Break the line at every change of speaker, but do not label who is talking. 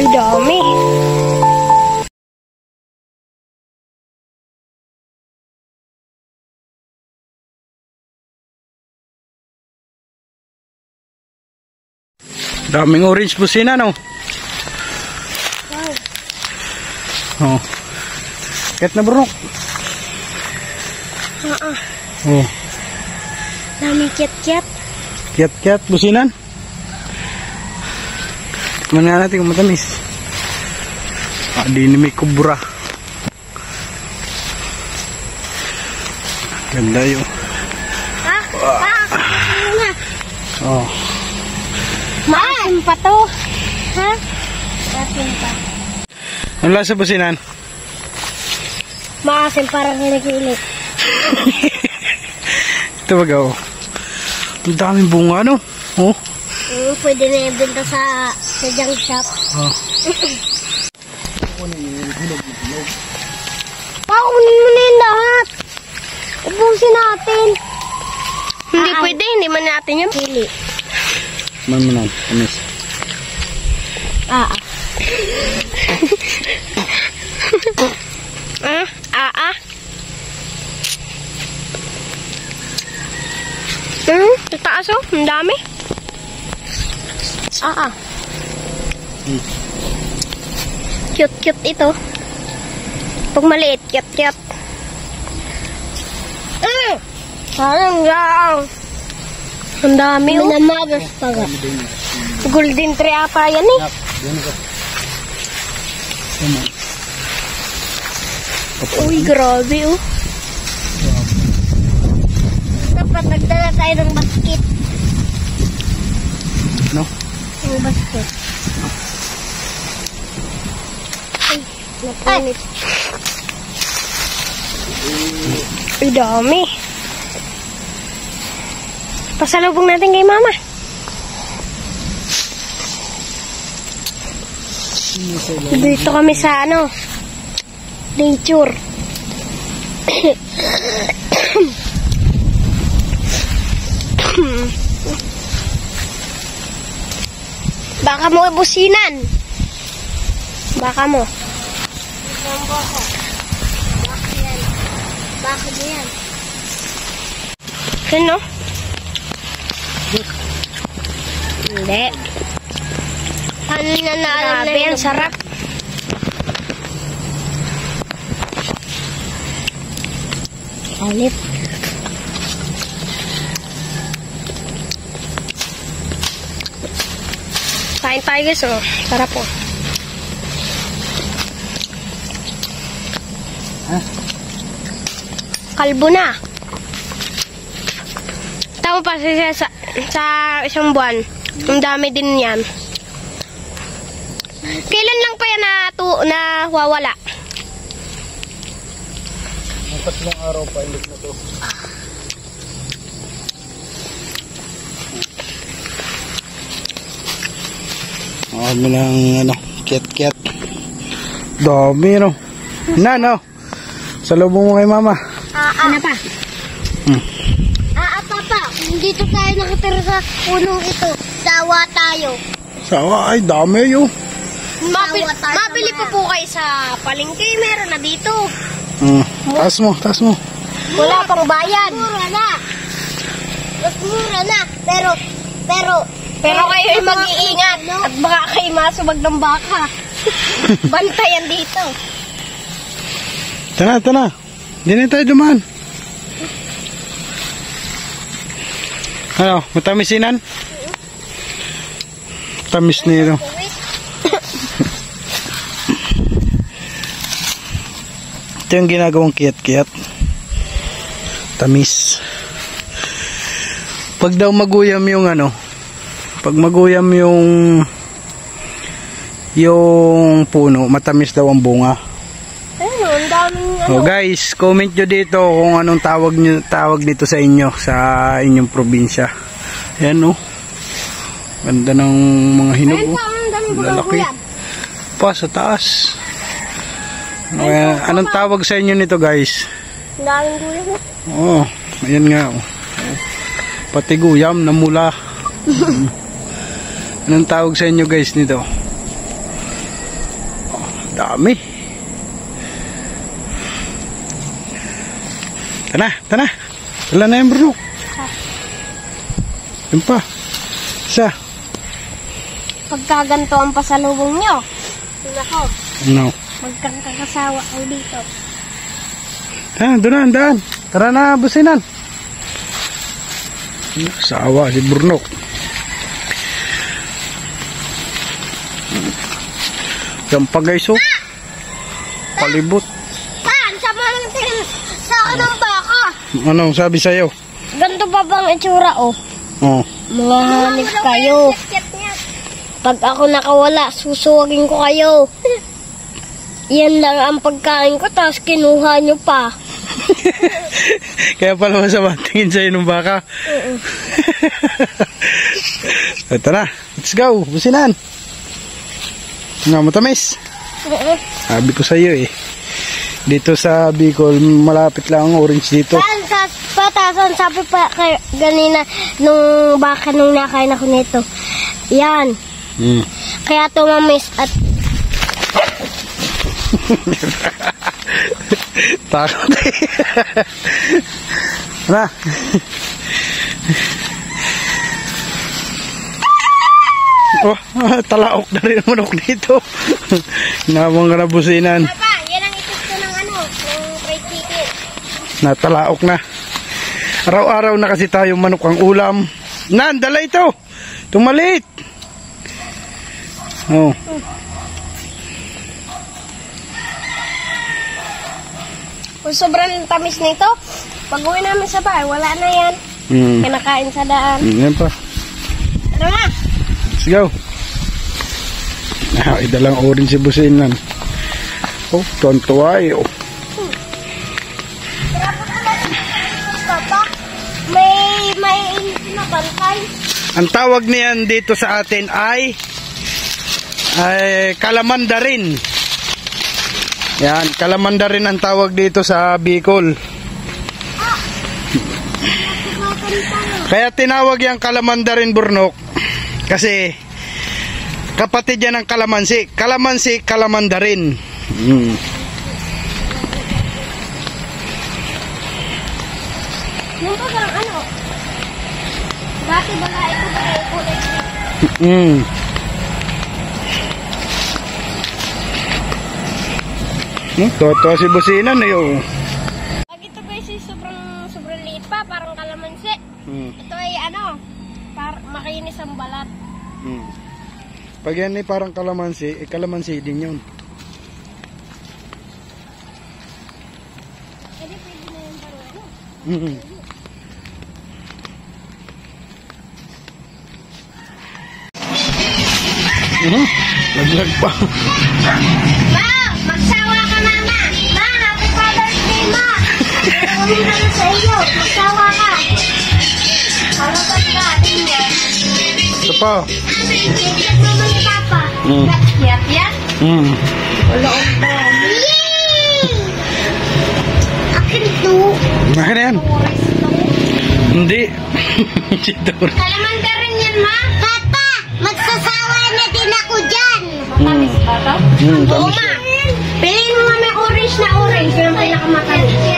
Ang dami.
Daming orange busina, no?
Wow.
Oh. Ket na bro. Oh.
Daming kiat-kiat.
Kiat-kiat businan. Mana natin kung matamis. Di ni may kubra. Ganda yun. Oh.
Maasim pa to. Ha? Maasim pa.
Ano lasa businan?
Maasim parang hilik-hilik.
Ito baga, oh. Ang daming bunga, no? Oh.
Pwede na ibenta sa junk shop.
Oh.
Pakunin mo na yung lahat. Ubusin natin. Hindi pwede, hindi man natin yung pili.
Mamunan, tamis.
Taas oh, ang dami. Cute-cute ito. Pag maliit, cute-cute. Parang lang. Ang dami oh. Minamagas pa ga. Golden tree ata yan eh. Uy, grabe oh. Dapat nagdala tayo ng basket.
No?
Yung basket. Ay, napunit. Ay, dami. Pasalubong natin kay mama. Dito kami sa ano, nature. Baka mo businan. Baka mo. Bakit yan? Ano? Hindi. Ano na naalam na yan? Sarap. Alit. Kain tayo guys, oh. Sarap po. Kalbo na. Tama pa sa isang buwan. Ang dami din yan. Kailan lang pa yan na wawala?
Ang 3 araw pa ilit na to. Mo lang ano, ket-ket. Dami no. No. Salubong mo kay mama.
Ano pa? Papa, dito tayo nakatira sa punong ito. Sawa tayo.
Sawa, ay dami yun.
Mabili pa po kayo sa palengke. Meron na dito.
Taas mo.
Wala pang bayad. Mas mura na. Pero kayo ay mag-iingat. At baka kayo masubag ng baka. Bantayan dito.
Tara. Hindi na tayo dumaan. Ano, matamisinan? Tamis nito. Ito yung ginagawang kiyat-kiyat. Tamis. Pag daw maguyam yung ano, pag maguyam yung puno, matamis daw ang bunga.
Ang daming ano.
So guys, comment nyo dito kung anong tawag dito sa inyo, sa inyong probinsya. Ayan oh. Ganda ng mga hinog oh. Lalaki. Pa sa taas. Anong tawag sa inyo nito guys?
Ang daming gulay mo.
Oh, ayan nga oh. Pati guyam na mula. Anong tawag sa inyo guys nito? Oh, dami. Tana. Wala na yung Bruno. Yun pa. Isa.
Pagkaganto ang pasalubong nyo. Nako.
No.
Magkakasawa kayo dito.
Doon na, daan. Tara na, businan. Sawa si Burnok. Yan pa guys, oh. Palibot.
Saan? Sa mga sa anong baka?
Anong sabi sa'yo?
Ganito pa bang itsura, oh.
Oh.
Mga hanip kayo. Pag ako nakawala, susuwagin ko kayo. Yan lang ang pagkain ko, tapos kinuha nyo pa.
Kaya pala masama tingin sa'yo ng baka. Ito na, let's go, businan. Nga matamis. Sabi ko sa'yo eh. Dito sa Bicol, malapit lang ang orange dito.
Saan sa patasan, sabi pa kayo ganina nung baka nung nakain ako nito. Yan. Kaya tumamis at
takot eh. Na. Oh, talaok na rin ang manok dito. Namang ka na businan.
Papa, yan ang itis ko ng ng fried chicken.
Natalaok na. Araw-araw na kasi tayo manok ang ulam. Nan, dala ito. Tumalit. Oh.
Kung sobrang tamis nito, pag uwi namin sa bahay, wala na yan. Kinakain sa daan.
Yan pa.
Tara na!
Let's go. Idalang orange si businan. Oh, tuwan-tuwa eh. Oh.
Papa, may na bantay.
Ang tawag niyan dito sa atin ay kalamandarin. Yan, kalamandarin ang tawag dito sa Bicol. Kaya tinawag yung kalamandarin Burnok kasi kapatid yan ng kalamansi. Kalamansi, kalamandarin.
Yung pa bang ano? Dati ba nga ito ba yung kulay?
Toto si businan eh. Oh.
Pag ito guys sobrang liit pa, parang kalamansi. Ito ay ano, makinis ang balat.
Pag yan ay parang kalamansi, kalamansi din yun.
Pwede na yung parang ano.
Laglag pa.
Ma! Magsawa ka mama! Ma! Happy Father's Day ma! Gawin na sa iyo! Magsawa ka! Harapan ka! Tingnan!
Ito pa.
Tingnan naman ni Papa! Yan? Yan? Wala ba? Yay! Akin to!
Akin na yan. Hindi.
Kalaman ka rin yan ma! Papa! Magsasawa na din ako dyan! Matamis ba ito? Oo ma! Piliin mo nga may orange na orange. Yung pinakamatamis.